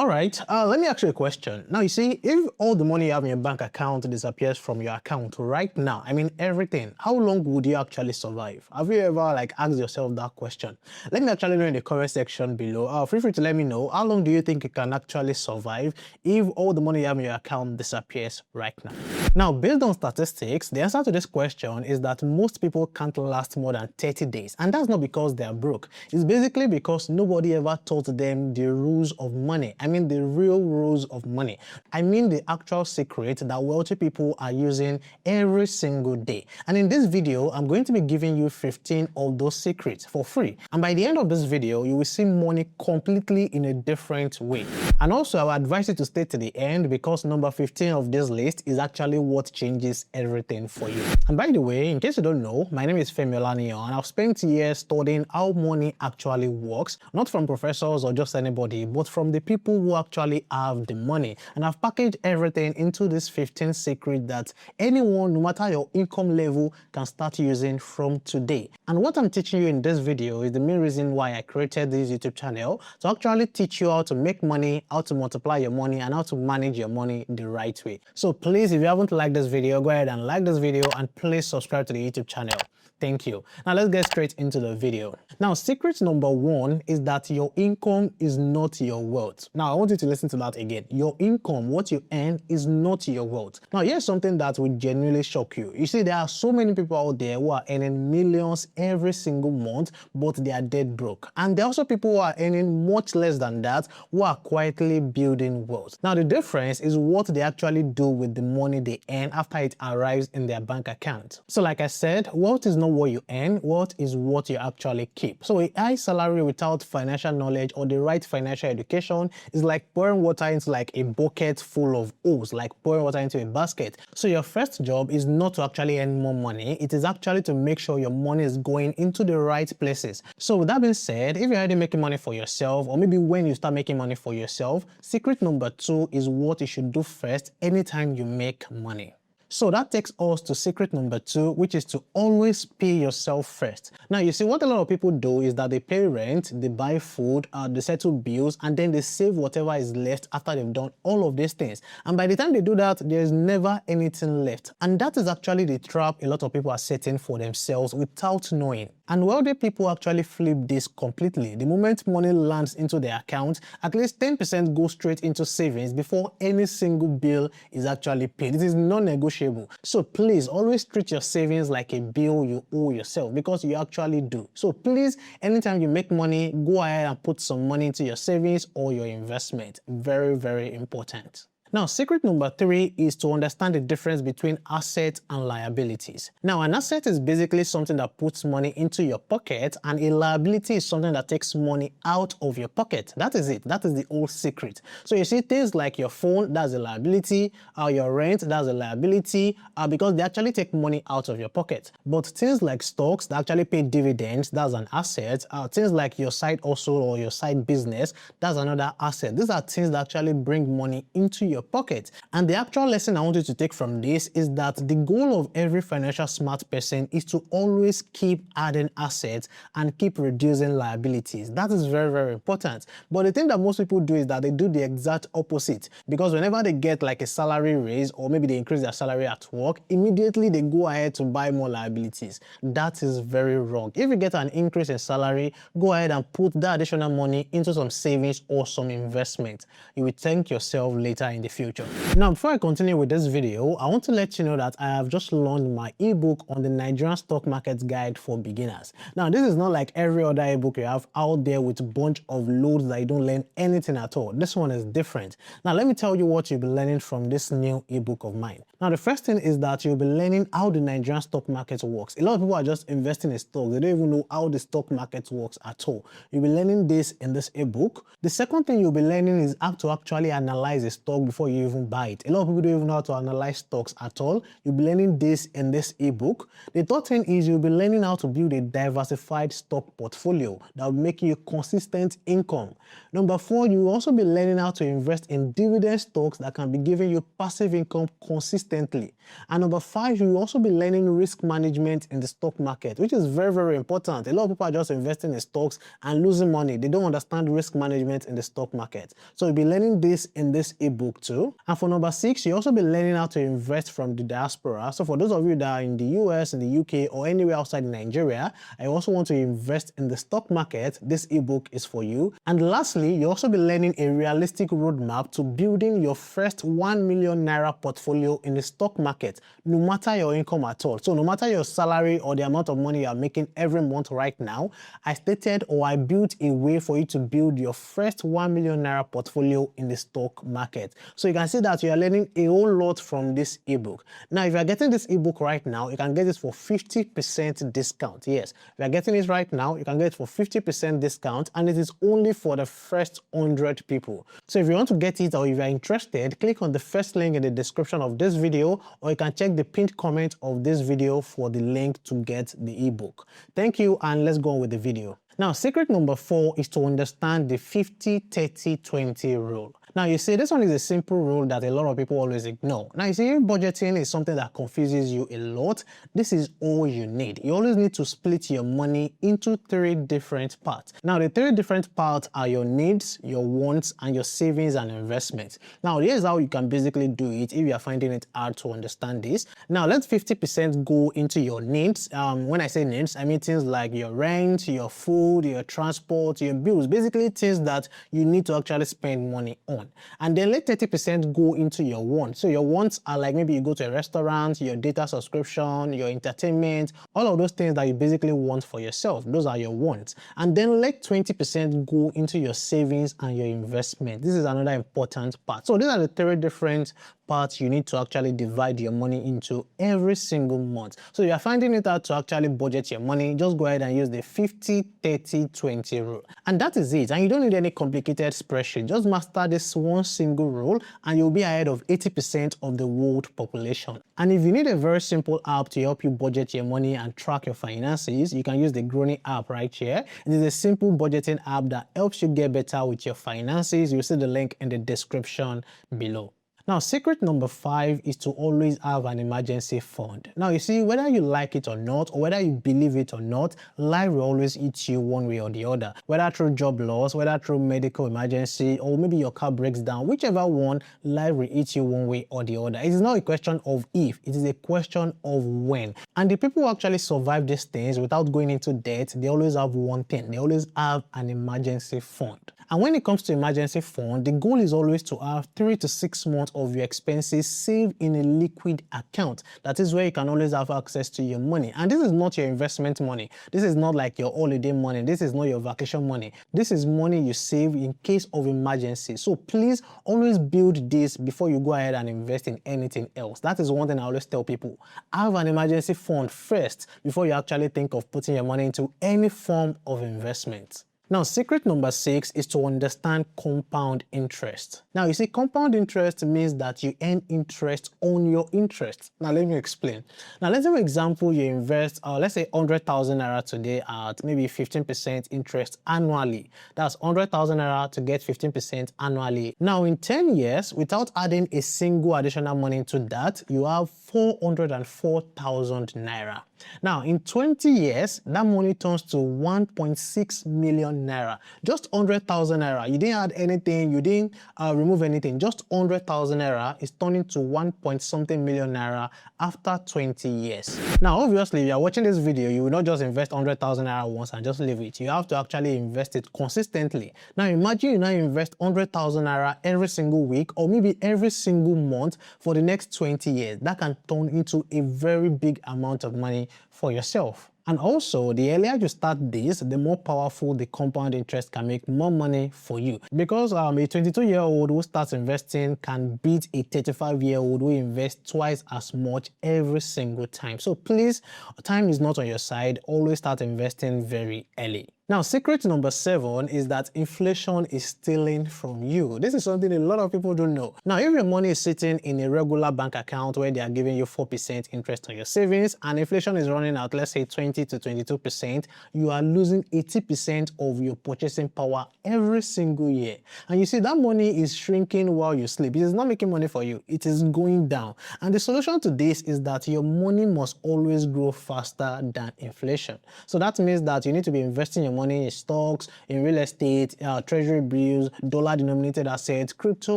All right, let me ask you a question. Now, you see, if all the money you have in your bank account disappears from your account right now, I mean everything, how long would you actually survive? Have you ever asked yourself that question? Let me actually know in the comment section below. Feel free to let me know how long do you think you can actually survive if all the money you have in your account disappears right now. Now, based on statistics, the answer to this question is that most people can't last more than 30 days. And that's not because they are broke. It's basically because nobody ever taught them the rules of money. I mean the real rules of money. I mean the actual secret that wealthy people are using every single day. And in this video, I'm going to be giving you 15 of those secrets for free. And by the end of this video, you will see money completely in a different way. And also, I would advise you to stay to the end because number 15 of this list is actually what changes everything for you. And by the way, in case you don't know, my name is Femi Olaniyan and I've spent years studying how money actually works, not from professors or just anybody, but from the people who actually have the money. And I've packaged everything into this 15 secret that anyone, no matter your income level, can start using from today. And what I'm teaching you in this video is the main reason why I created this YouTube channel, to actually teach you how to make money, how to multiply your money, and how to manage your money the right way. So please, if you haven't liked this video, go ahead and like this video and please subscribe to the YouTube channel. Thank you. Now let's get straight into the video. Now, secret number 1 is that your income is not your wealth. Now, I want you to listen to that again. Your income, what you earn, is not your wealth. Now, here's something that will genuinely shock you. You see, there are so many people out there who are earning millions every single month, but they are dead broke. And there are also people who are earning much less than that, who are quietly building wealth. Now, the difference is what they actually do with the money they earn after it arrives in their bank account. So like I said, wealth is not what you earn, wealth is what you actually keep. So a high salary without financial knowledge or the right financial education is like pouring water into a bucket full of holes, like pouring water into a basket. So your first job is not to actually earn more money, it is actually to make sure your money is going into the right places. So with that being said, if you're already making money for yourself, or maybe when you start making money for yourself, secret number 2 is what you should do first anytime you make money. So that takes us to secret number 2, which is to always pay yourself first. Now, you see, what a lot of people do is that they pay rent, they buy food, they settle bills, and then they save whatever is left after they've done all of these things. And by the time they do that, there's never anything left. And that is actually the trap a lot of people are setting for themselves without knowing. And wealthy people actually flip this completely. The moment money lands into their account, at least 10% goes straight into savings before any single bill is actually paid. It is non-negotiable. So please always treat your savings like a bill you owe yourself, because you actually do. So please, anytime you make money, go ahead and put some money into your savings or your investment. Very, very important. Now, secret number 3 is to understand the difference between assets and liabilities. Now, an asset is basically something that puts money into your pocket, and a liability is something that takes money out of your pocket. That is it. That is the whole secret. So you see, things like your phone, that's a liability, your rent, that's a liability, because they actually take money out of your pocket. But things like stocks that actually pay dividends, that's an asset. Things like your side hustle or your side business, that's another asset. These are things that actually bring money into your pocket. And the actual lesson I want you to take from this is that the goal of every financial smart person is to always keep adding assets and keep reducing liabilities. That is very, very important. But the thing that most people do is that they do the exact opposite, because whenever they get a salary raise, or maybe they increase their salary at work, immediately they go ahead to buy more liabilities. That is very wrong. If you get an increase in salary, go ahead and put that additional money into some savings or some investment. You will thank yourself later in the future. Now, before I continue with this video, I want to let you know that I have just launched my ebook on the Nigerian stock market guide for beginners. Now, this is not like every other ebook you have out there with a bunch of loads that you don't learn anything at all. This one is different. Now, let me tell you what you'll be learning from this new ebook of mine. Now, the first thing is that you'll be learning how the Nigerian stock market works. A lot of people are just investing in stocks. They don't even know how the stock market works at all. You'll be learning this in this ebook. The second thing you'll be learning is how to actually analyze a stock before before you even buy it. A lot of people don't even know how to analyze stocks at all. You'll be learning this in this ebook. The third thing is you'll be learning how to build a diversified stock portfolio that will make you consistent income. Number 4, you'll also be learning how to invest in dividend stocks that can be giving you passive income consistently. And number 5, you'll also be learning risk management in the stock market, which is very, very important. A lot of people are just investing in stocks and losing money. They don't understand risk management in the stock market. So you'll be learning this in this ebook too. And for number 6, you'll also be learning how to invest from the diaspora. So for those of you that are in the US, in the UK, or anywhere outside Nigeria, I also want to invest in the stock market, this ebook is for you. And lastly, you'll also be learning a realistic roadmap to building your first 1 million naira portfolio in the stock market, no matter your income at all. So no matter your salary or the amount of money you're making every month right now, I stated or I built a way for you to build your first 1 million naira portfolio in the stock market. So you can see that you are learning a whole lot from this ebook. Now, if you're getting this ebook right now, you can get it for 50% discount. Yes, if you're getting it right now, you can get it for 50% discount, and it is only for the first 100 people. So if you want to get it or if you're interested, click on the first link in the description of this video, or you can check the pinned comment of this video for the link to get the ebook. Thank you, and let's go on with the video. Now, secret number 4 is to understand the 50-30-20 rule. Now, you see, this one is a simple rule that a lot of people always ignore. Now, you see, budgeting is something that confuses you a lot. This is all you need. You always need to split your money into 3 different parts. Now, the 3 different parts are your needs, your wants, and your savings and investments. Now, here's how you can basically do it if you are finding it hard to understand this. Now, let 50% go into your needs. When I say needs, I mean things like your rent, your food, your transport, your bills, basically things that you need to actually spend money on. And then let 30% go into your wants. So your wants are like maybe you go to a restaurant, your data subscription, your entertainment, all of those things that you basically want for yourself. Those are your wants. And then let 20% go into your savings and your investment. This is another important part. So these are the 3 different parts you need to actually divide your money into every single month. So if you're finding it hard to actually budget your money, just go ahead and use the 50-30-20 rule. And that is it. And you don't need any complicated spreadsheet. Just master this one single rule and you'll be ahead of 80% of the world population. And if you need a very simple app to help you budget your money and track your finances, you can use the Grony app right here. It is a simple budgeting app that helps you get better with your finances. You'll see the link in the description below. Now, secret number 5 is to always have an emergency fund. Now, you see, whether you like it or not, or whether you believe it or not, life will always eat you one way or the other. Whether through job loss, whether through medical emergency, or maybe your car breaks down, whichever one, life will eat you one way or the other. It is not a question of if, it is a question of when. And the people who actually survive these things without going into debt, they always have one thing. They always have an emergency fund. And when it comes to emergency fund, the goal is always to have 3 to 6 months of your expenses saved in a liquid account. That is where you can always have access to your money. And this is not your investment money. This is not like your holiday money. This is not your vacation money. This is money you save in case of emergency. So please always build this before you go ahead and invest in anything else. That is one thing I always tell people. Have an emergency fund first before you actually think of putting your money into any form of investment. Now, secret number 6 is to understand compound interest. Now, you see, compound interest means that you earn interest on your interest. Now, let me explain. Now, let's say, for example, you invest, let's say 100,000 naira today at maybe 15% interest annually. That's 100,000 naira to get 15% annually. Now, in 10 years, without adding a single additional money to that, you have 404,000 naira. Now, in 20 years, that money turns to 1.6 million naira. Just 100,000 naira. You didn't add anything, you didn't remove anything. Just 100,000 naira is turning to 1 point something million naira after 20 years. Now, obviously, if you are watching this video, you will not just invest 100,000 naira once and just leave it. You have to actually invest it consistently. Now, imagine you now invest 100,000 naira every single week or maybe every single month for the next 20 years. That can turn into a very big amount of money for yourself. And also, the earlier you start this, the more powerful the compound interest can make more money for you. Because a 22-year-old who starts investing can beat a 35-year-old who invests twice as much every single time. So please, time is not on your side. Always start investing very early. Now, secret number 7 is that inflation is stealing from you. This is something a lot of people don't know. Now, if your money is sitting in a regular bank account where they are giving you 4% interest on your savings and inflation is running at, let's say, 20 to 22%, you are losing 80% of your purchasing power every single year. And you see, that money is shrinking while you sleep. It is not making money for you. It is going down. And the solution to this is that your money must always grow faster than inflation. So that means that you need to be investing your money in stocks, in real estate, treasury bills, dollar-denominated assets, crypto,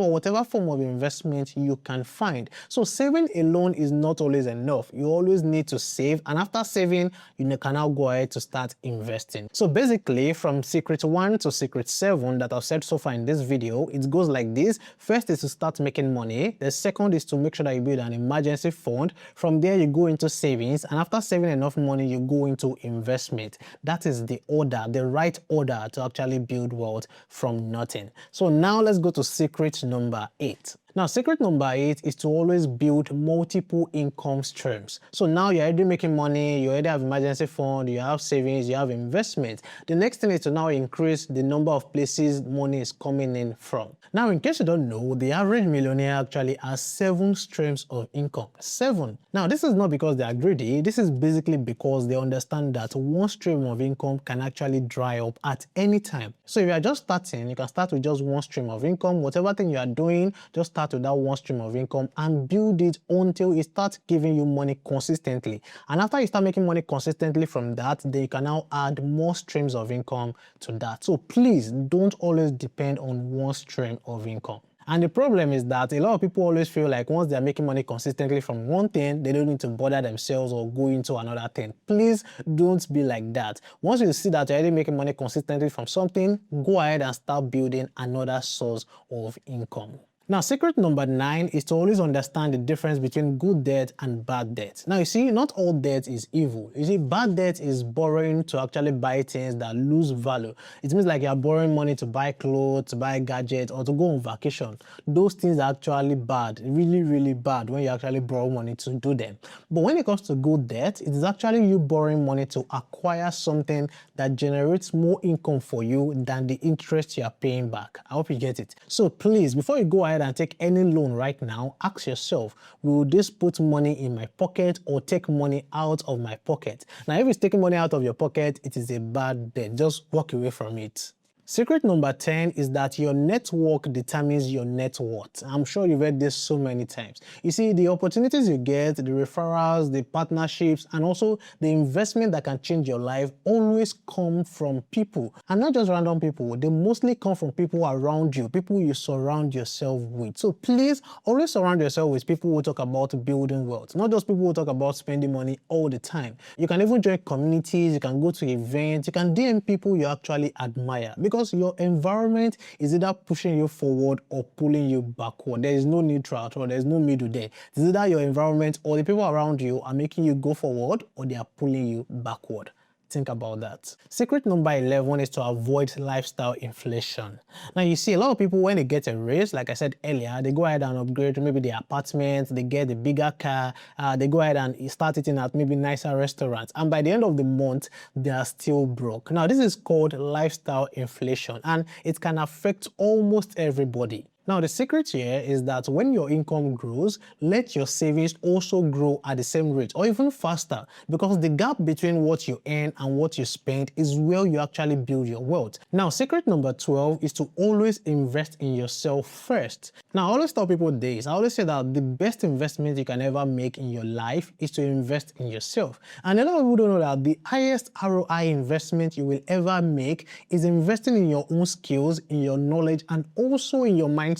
or whatever form of investment you can find. So saving alone is not always enough. You always need to save, and after saving, you can now go ahead to start investing. So basically, from secret 1 to secret 7 that I've said so far in this video, it goes like this. First is to start making money. The second is to make sure that you build an emergency fund. From there, you go into savings, and after saving enough money, you go into investment. That is the order, the right order to actually build wealth from nothing. So now let's go to secret number 8. Now, secret number 8 is to always build multiple income streams. So now you're already making money, you already have emergency fund, you have savings, you have investment. The next thing is to now increase the number of places money is coming in from. Now, in case you don't know, the average millionaire actually has 7 streams of income. 7. Now, this is not because they are greedy. This is basically because they understand that one stream of income can actually dry up at any time. So if you are just starting, you can start with just one stream of income. Whatever thing you are doing, just start with that one stream of income and build it until it starts giving you money consistently. And after you start making money consistently from that, then you can now add more streams of income to that. So please don't always depend on one stream of income. And the problem is that a lot of people always feel like once they're making money consistently from one thing, they don't need to bother themselves or go into another thing. Please don't be like that. Once you see that you're already making money consistently from something, go ahead and start building another source of income. Now, secret number 9 is to always understand the difference between good debt and bad debt. Now, you see, not all debt is evil. You see, bad debt is borrowing to actually buy things that lose value. It means like you're borrowing money to buy clothes, to buy gadgets, or to go on vacation. Those things are actually bad, really, really bad when you actually borrow money to do them. But when it comes to good debt, it is actually you borrowing money to acquire something that generates more income for you than the interest you are paying back. I hope you get it. So please, before you go ahead and take any loan right now, ask yourself, will this put money in my pocket or take money out of my pocket? Now, if it's taking money out of your pocket, it is a bad debt. Just walk away from it. Secret number 10 is that your network determines your net worth. I'm sure you've heard this so many times. You see, the opportunities you get, the referrals, the partnerships, and also the investment that can change your life always come from people. And not just random people, they mostly come from people around you, people you surround yourself with. So please always surround yourself with people who talk about building wealth, not just people who talk about spending money all the time. You can even join communities, you can go to events, you can DM people you actually admire. Because your environment is either pushing you forward or pulling you backward. There is no neutral at all. There is no middle there. It's either your environment or the people around you are making you go forward or they are pulling you backward. Think about that. Secret number 11 is to avoid lifestyle inflation. Now, you see, a lot of people, when they get a raise, like I said earlier, they go ahead and upgrade maybe their apartment, they get a bigger car, they go ahead and start eating at maybe nicer restaurants. And by the end of the month, they are still broke. Now, this is called lifestyle inflation, and it can affect almost everybody. Now, the secret here is that when your income grows, let your savings also grow at the same rate or even faster, because the gap between what you earn and what you spend is where you actually build your wealth. Now, secret number 12 is to always invest in yourself first. Now, I always tell people this. I always say that the best investment you can ever make in your life is to invest in yourself. And a lot of people don't know that the highest ROI investment you will ever make is investing in your own skills, in your knowledge, and also in your mindset.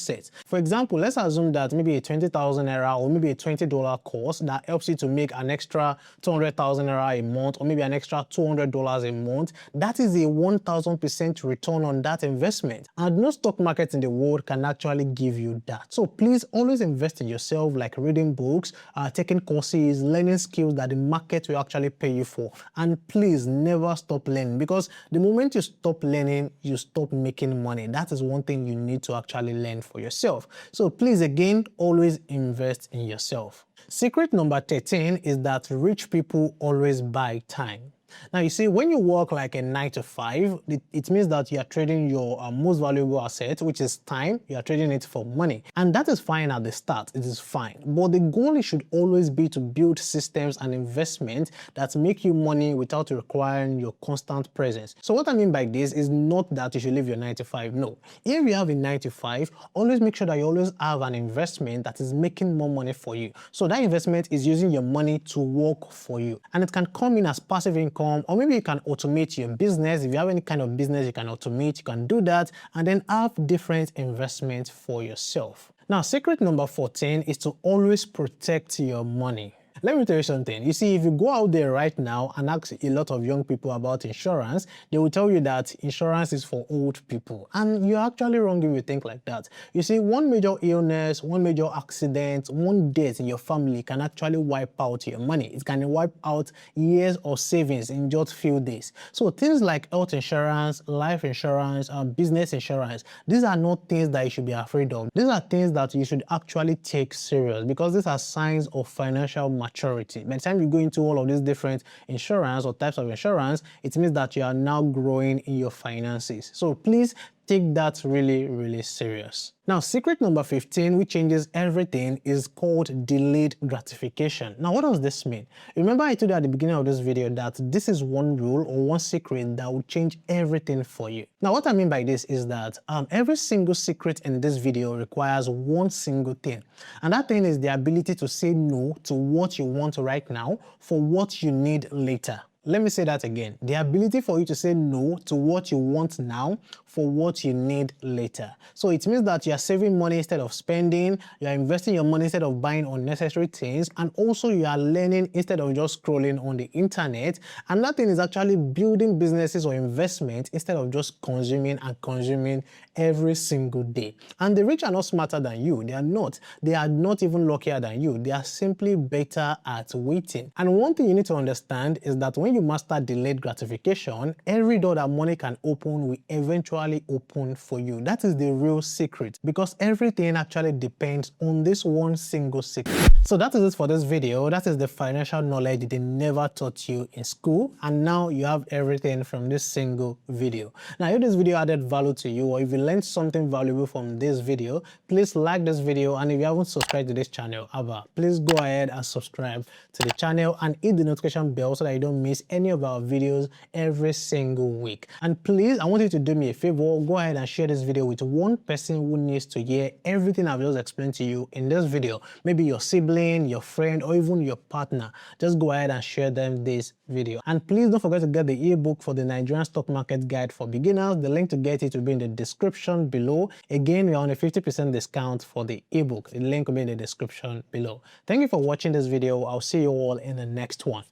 For example, let's assume that maybe a 20,000 naira or maybe a $20 course that helps you to make an extra 200,000 naira a month or maybe an extra $200 a month. That is a 1,000% return on that investment. And no stock market in the world can actually give you that. So please always invest in yourself, like reading books, taking courses, learning skills that the market will actually pay you for. And please never stop learning, because the moment you stop learning, you stop making money. That is one thing you need to actually learn for yourself. So please, again, always invest in yourself. Secret number 13 is that rich people always buy time. Now, you see, when you work like a 9 to 5, it means that you are trading your most valuable asset, which is time. You are trading it for money. And that is fine at the start. It is fine. But the goal should always be to build systems and investments that make you money without requiring your constant presence. So what I mean by this is not that you should leave your 9 to 5. No. If you have a 9 to 5, always make sure that you always have an investment that is making more money for you. So that investment is using your money to work for you. And it can come in as passive income, or maybe you can automate your business. If you have any kind of business you can automate, you can do that and then have different investments for yourself. Now, secret number 14 is to always protect your money. Let me tell you something. You see, if you go out there right now and ask a lot of young people about insurance, they will tell you that insurance is for old people. And you're actually wrong if you think like that. You see, one major illness, one major accident, one death in your family can actually wipe out your money. It can wipe out years of savings in just few days. So things like health insurance, life insurance, and business insurance, these are not things that you should be afraid of. These are things that you should actually take serious because these are signs of financial maturity. By the time you go into all of these different insurance or types of insurance, it means that you are now growing in your finances. So please take that really, really serious. Now, secret number 15, which changes everything, is called delayed gratification. Now, what does this mean? Remember I told you at the beginning of this video that this is one rule or one secret that will change everything for you. Now, what I mean by this is that every single secret in this video requires one single thing. And that thing is the ability to say no to what you want right now for what you need later. Let me say that again. The ability for you to say no to what you want now for what you need later. So it means that you are saving money instead of spending, you are investing your money instead of buying unnecessary things, and also you are learning instead of just scrolling on the internet. And that thing is actually building businesses or investment instead of just consuming and consuming every single day. And the rich are not smarter than you. They are not. They are not even luckier than you. They are simply better at waiting. And one thing you need to understand is that when you master delayed gratification, every door that money can open will eventually open for you. That is the real secret, because everything actually depends on this one single secret. So that is it for this video. That is the financial knowledge they never taught you in school, and now you have everything from this single video. Now, if this video added value to you, or if you learned something valuable from this video, please like this video, and if you haven't subscribed to this channel ever, please go ahead and subscribe to the channel and hit the notification bell so that you don't miss any of our videos every single week. And please, I want you to do me a favor, go ahead and share this video with one person who needs to hear everything I've just explained to you in this video. Maybe your sibling, your friend, or even your partner. Just go ahead and share them this video. And please don't forget to get the ebook for the Nigerian stock market guide for beginners. The link to get it will be in the description below. Again, we are on a 50% discount for the ebook. The link will be in the description below. Thank you for watching this video. I'll see you all in the next one.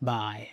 Bye.